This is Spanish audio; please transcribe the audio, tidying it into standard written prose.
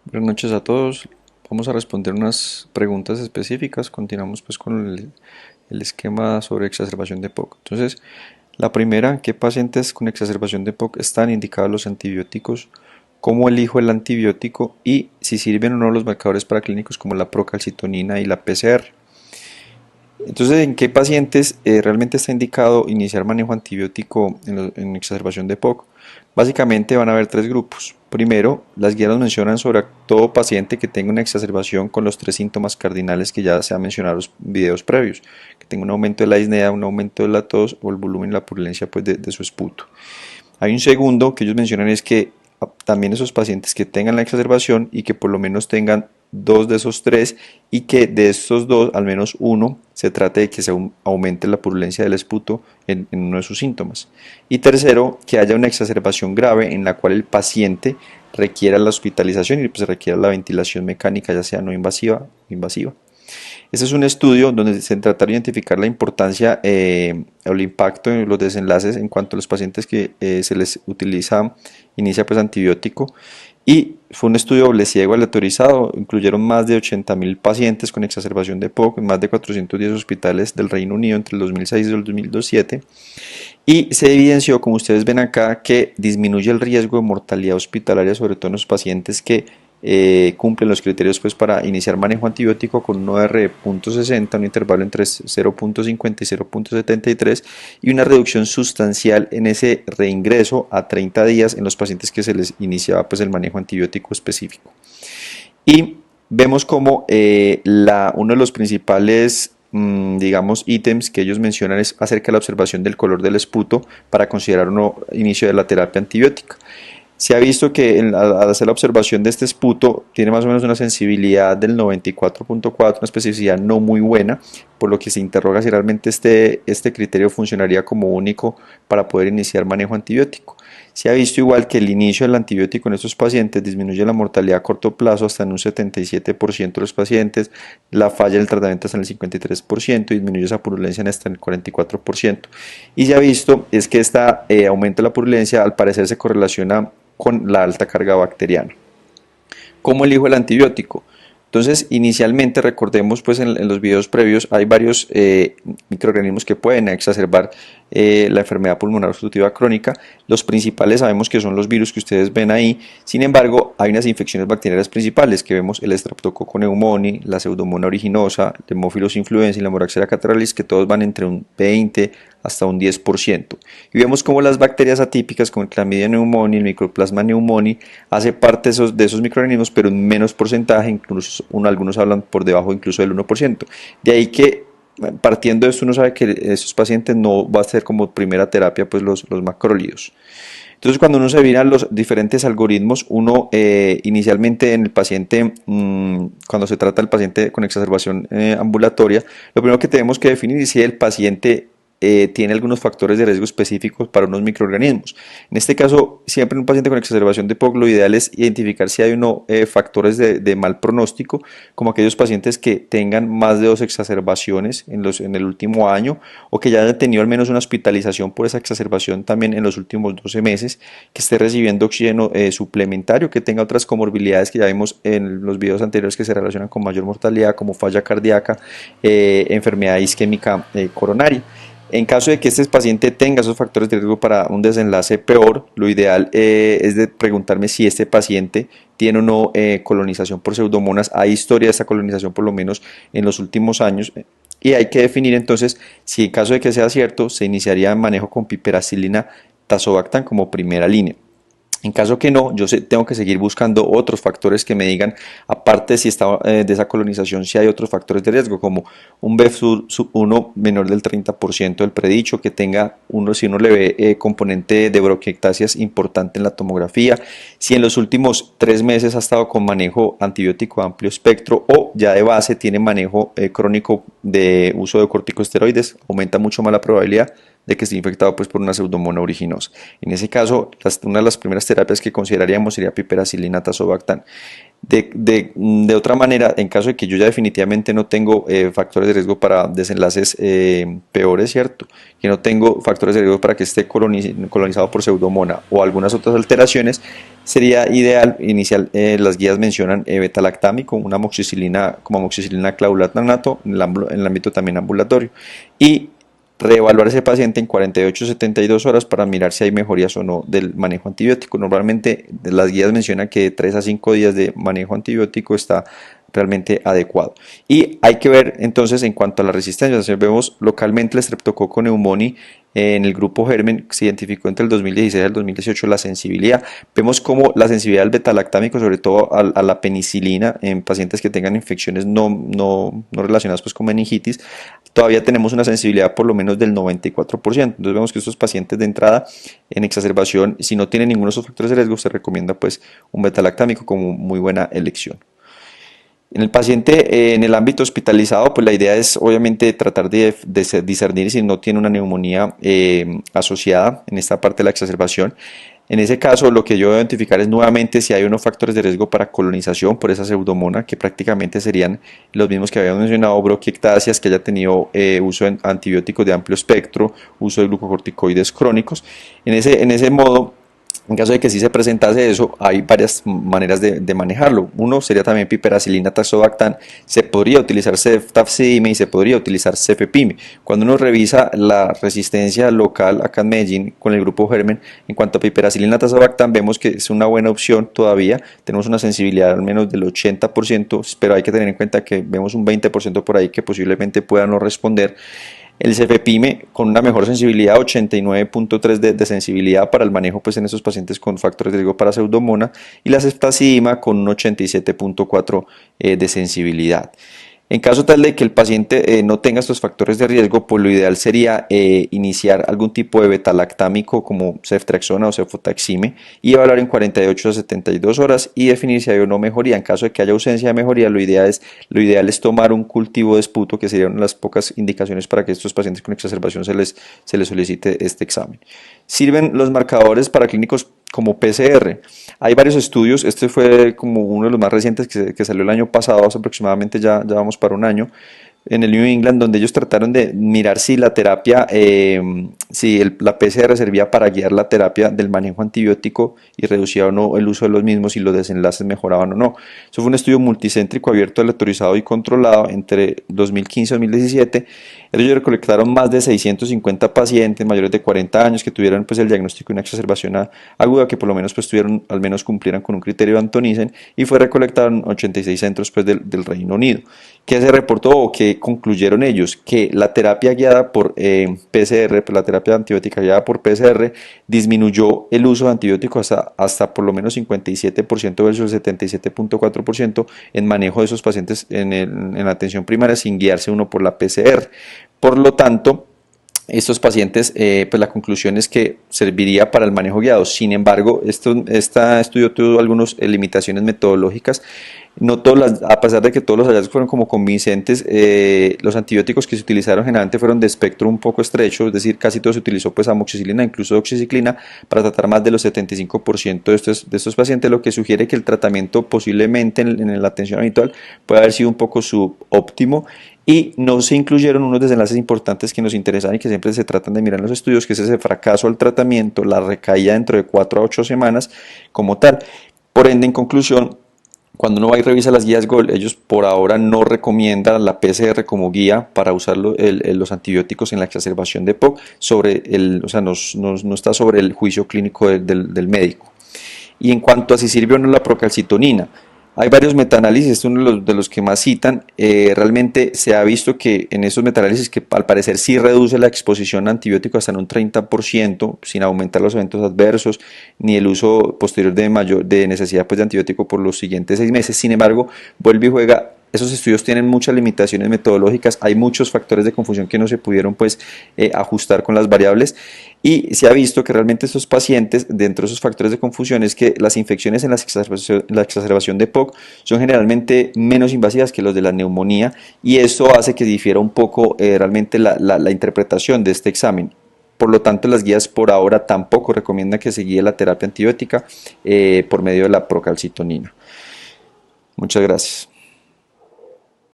Buenas noches a todos. Vamos a responder unas preguntas específicas. Continuamos pues con el esquema sobre exacerbación de POC. Entonces, la primera, ¿qué pacientes con exacerbación de POC están indicados los antibióticos? ¿Cómo elijo el antibiótico? Y si sirven o no los marcadores paraclínicos como la procalcitonina y la PCR. Entonces, ¿en qué pacientes realmente está indicado iniciar manejo antibiótico en exacerbación de POC? Básicamente van a haber tres grupos. Primero, las guías nos mencionan sobre todo paciente que tenga una exacerbación con los tres síntomas cardinales que ya se han mencionado en los videos previos, que tenga un aumento de la disnea, un aumento de la tos o el volumen y la purulencia pues, de su esputo. Hay un segundo que ellos mencionan es que también esos pacientes que tengan la exacerbación y que por lo menos tengan dos de esos tres y que de estos dos, al menos uno, se trate de que se aumente la purulencia del esputo en uno de sus síntomas. Y tercero, que haya una exacerbación grave en la cual el paciente requiera la hospitalización y pues requiera la ventilación mecánica, ya sea no invasiva o invasiva. Este es un estudio donde se trata de identificar la importancia o el impacto en los desenlaces en cuanto a los pacientes que se les inicia pues antibiótico y fue un estudio doble ciego aleatorizado, incluyeron más de 80.000 pacientes con exacerbación de POC en más de 410 hospitales del Reino Unido entre el 2006 y el 2007 y se evidenció, como ustedes ven acá, que disminuye el riesgo de mortalidad hospitalaria, sobre todo en los pacientes que cumplen los criterios pues, para iniciar manejo antibiótico con un OR de 0.60, un intervalo entre 0.50 y 0.73 y una reducción sustancial en ese reingreso a 30 días en los pacientes que se les iniciaba pues, el manejo antibiótico específico. Y vemos como uno de los principales, digamos, ítems que ellos mencionan es acerca de la observación del color del esputo para considerar un inicio de la terapia antibiótica. Se ha visto que al hacer la observación de este esputo tiene más o menos una sensibilidad del 94.4, una especificidad no muy buena, por lo que se interroga si realmente este criterio funcionaría como único para poder iniciar manejo antibiótico. Se ha visto igual que el inicio del antibiótico en estos pacientes disminuye la mortalidad a corto plazo hasta en un 77% de los pacientes, la falla del tratamiento hasta en el 53% y disminuye esa purulencia hasta en el 44%. Y se ha visto es que esta aumento de la purulencia al parecer se correlaciona con la alta carga bacteriana. ¿Cómo elijo el antibiótico? Entonces, inicialmente, recordemos, pues en los videos previos, hay varios microorganismos que pueden exacerbar la enfermedad pulmonar obstructiva crónica. Los principales sabemos que son los virus que ustedes ven ahí. Sin embargo, hay unas infecciones bacterianas principales que vemos el Streptococcus pneumoniae, la Pseudomonas aeruginosa, el Haemophilus influenzae y la Moraxella catarrhalis, que todos van entre un 20 hasta un 10%. Y vemos como las bacterias atípicas como el Chlamydia pneumoniae, el Mycoplasma pneumoniae, hace parte de esos microorganismos, pero en menos porcentaje, incluso algunos hablan por debajo incluso del 1%. De ahí que partiendo de esto uno sabe que esos pacientes no va a ser como primera terapia pues los macrólidos. Entonces, cuando uno se mira los diferentes algoritmos, uno inicialmente en el paciente, cuando se trata del paciente con exacerbación ambulatoria, lo primero que tenemos que definir es si el paciente tiene algunos factores de riesgo específicos para unos microorganismos. En este caso, siempre en un paciente con exacerbación de POC, lo ideal es identificar si hay factores de mal pronóstico, como aquellos pacientes que tengan más de 2 exacerbaciones en el último año o que ya hayan tenido al menos una hospitalización por esa exacerbación también en los últimos 12 meses, que esté recibiendo oxígeno suplementario, que tenga otras comorbilidades que ya vimos en los videos anteriores que se relacionan con mayor mortalidad, como falla cardíaca, enfermedad isquémica coronaria. En caso de que este paciente tenga esos factores de riesgo para un desenlace peor, lo ideal es de preguntarme si este paciente tiene o no colonización por pseudomonas. Hay historia de esta colonización por lo menos en los últimos años. Y hay que definir entonces si en caso de que sea cierto, se iniciaría manejo con piperacilina tazobactam como primera línea. En caso que no, yo tengo que seguir buscando otros factores que me digan, aparte si está, de esa colonización, si hay otros factores de riesgo, como un BEF1 menor del 30% del predicho, que tenga si uno le ve componente de broquiectasias importante en la tomografía, si en los últimos 3 meses ha estado con manejo antibiótico de amplio espectro o ya de base tiene manejo crónico de uso de corticosteroides, aumenta mucho más la probabilidad de que esté infectado pues por una pseudomonas aeruginosa. En ese caso, una de las primeras terapias que consideraríamos sería piperacillina tazobactam. De otra manera, en caso de que yo ya definitivamente no tengo factores de riesgo para desenlaces peores, ¿cierto? Que no tengo factores de riesgo para que esté colonizado por pseudomonas o algunas otras alteraciones, sería ideal iniciar, las guías mencionan betalactam con una amoxicilina como amoxicilina clavulanate en el ámbito también ambulatorio. Y reevaluar a ese paciente en 48 72 horas para mirar si hay mejorías o no del manejo antibiótico. Normalmente las guías mencionan que de 3 a 5 días de manejo antibiótico está realmente adecuado. Y hay que ver entonces en cuanto a la resistencia, si vemos localmente el Streptococcus pneumoniae en el grupo germen se identificó entre el 2016 y el 2018 la sensibilidad. Vemos como la sensibilidad al betalactámico, sobre todo a la penicilina en pacientes que tengan infecciones no relacionadas pues con meningitis, todavía tenemos una sensibilidad por lo menos del 94%. Entonces vemos que estos pacientes de entrada en exacerbación, si no tienen ninguno de esos factores de riesgo, se recomienda pues un betalactámico como muy buena elección. En el paciente en el ámbito hospitalizado, pues la idea es obviamente tratar de discernir si no tiene una neumonía asociada en esta parte de la exacerbación. En ese caso, lo que yo debo identificar es nuevamente si hay unos factores de riesgo para colonización por esa pseudomonas, que prácticamente serían los mismos que habíamos mencionado, broquiectasias, que haya tenido uso de antibióticos de amplio espectro, uso de glucocorticoides crónicos. En ese modo, en caso de que sí se presentase eso, hay varias maneras de manejarlo. Uno sería también piperacillina tazobactam, se podría utilizar ceftazidime y se podría utilizar cefepime. Cuando uno revisa la resistencia local acá en Medellín con el grupo germen, en cuanto a piperacillina tazobactam, vemos que es una buena opción todavía. Tenemos una sensibilidad al menos del 80%, pero hay que tener en cuenta que vemos un 20% por ahí que posiblemente pueda no responder. El cefepime con una mejor sensibilidad, 89.3 de sensibilidad para el manejo pues, en esos pacientes con factores de riesgo para pseudomonas, y la ceftazidima con un 87.4 de sensibilidad. En caso tal de que el paciente no tenga estos factores de riesgo, pues lo ideal sería iniciar algún tipo de betalactámico como ceftriaxona o cefotaxime y evaluar en 48 a 72 horas y definir si hay o no mejoría. En caso de que haya ausencia de mejoría, lo ideal es tomar un cultivo de esputo, que sería una de las pocas indicaciones para que estos pacientes con exacerbación se les solicite este examen. Sirven los marcadores paraclínicos como PCR. Hay varios estudios, este fue como uno de los más recientes que salió el año pasado, hace aproximadamente ya vamos para un año, en el New England, donde ellos trataron de mirar si la terapia, la PCR servía para guiar la terapia del manejo antibiótico y reducía o no el uso de los mismos y los desenlaces mejoraban o no. Eso fue un estudio multicéntrico, abierto, aleatorizado y controlado entre 2015 y 2017. Ellos recolectaron más de 650 pacientes mayores de 40 años que tuvieran pues, el diagnóstico de una exacerbación aguda, que por lo menos pues, al menos cumplieran con un criterio de Antonisen, y fue recolectado en 86 centros pues, del Reino Unido. ¿Qué se reportó o qué concluyeron ellos? Que la terapia guiada por PCR, la terapia antibiótica guiada por PCR, disminuyó el uso de antibióticos hasta por lo menos 57% versus el 77.4% en manejo de esos pacientes en la atención primaria sin guiarse uno por la PCR. Por lo tanto, estos pacientes, pues la conclusión es que serviría para el manejo guiado. Sin embargo, este estudio tuvo algunas limitaciones metodológicas. No todas a pesar de que todos los hallazgos fueron como convincentes, los antibióticos que se utilizaron generalmente fueron de espectro un poco estrecho, es decir, casi todo se utilizó pues amoxicilina, incluso doxiciclina, para tratar más de los 75% de estos pacientes, lo que sugiere que el tratamiento posiblemente en la atención habitual puede haber sido un poco subóptimo. Y no se incluyeron unos desenlaces importantes que nos interesan y que siempre se tratan de mirar en los estudios, que es ese fracaso al tratamiento, la recaída dentro de 4 a 8 semanas como tal. Por ende, en conclusión, cuando uno va y revisa las guías GOL, ellos por ahora no recomiendan la PCR como guía para usar los antibióticos en la exacerbación de POC, o sea, no está sobre el juicio clínico del médico. Y en cuanto a si sirve o no la procalcitonina, hay varios metaanálisis, este es uno de los que más citan. Realmente se ha visto que en esos metaanálisis que al parecer sí reduce la exposición a antibióticos hasta en un 30%, sin aumentar los eventos adversos, ni el uso posterior de necesidad pues, de antibiótico por los siguientes 6 meses. Sin embargo, vuelve y juega. Esos estudios tienen muchas limitaciones metodológicas, hay muchos factores de confusión que no se pudieron pues, ajustar con las variables, y se ha visto que realmente estos pacientes, dentro de esos factores de confusión, es que las infecciones en la exacerbación de POC son generalmente menos invasivas que los de la neumonía, y esto hace que difiera un poco realmente la interpretación de este examen. por lo tanto las guías por ahora tampoco recomiendan que se guíe la terapia antibiótica por medio de la procalcitonina. Muchas gracias.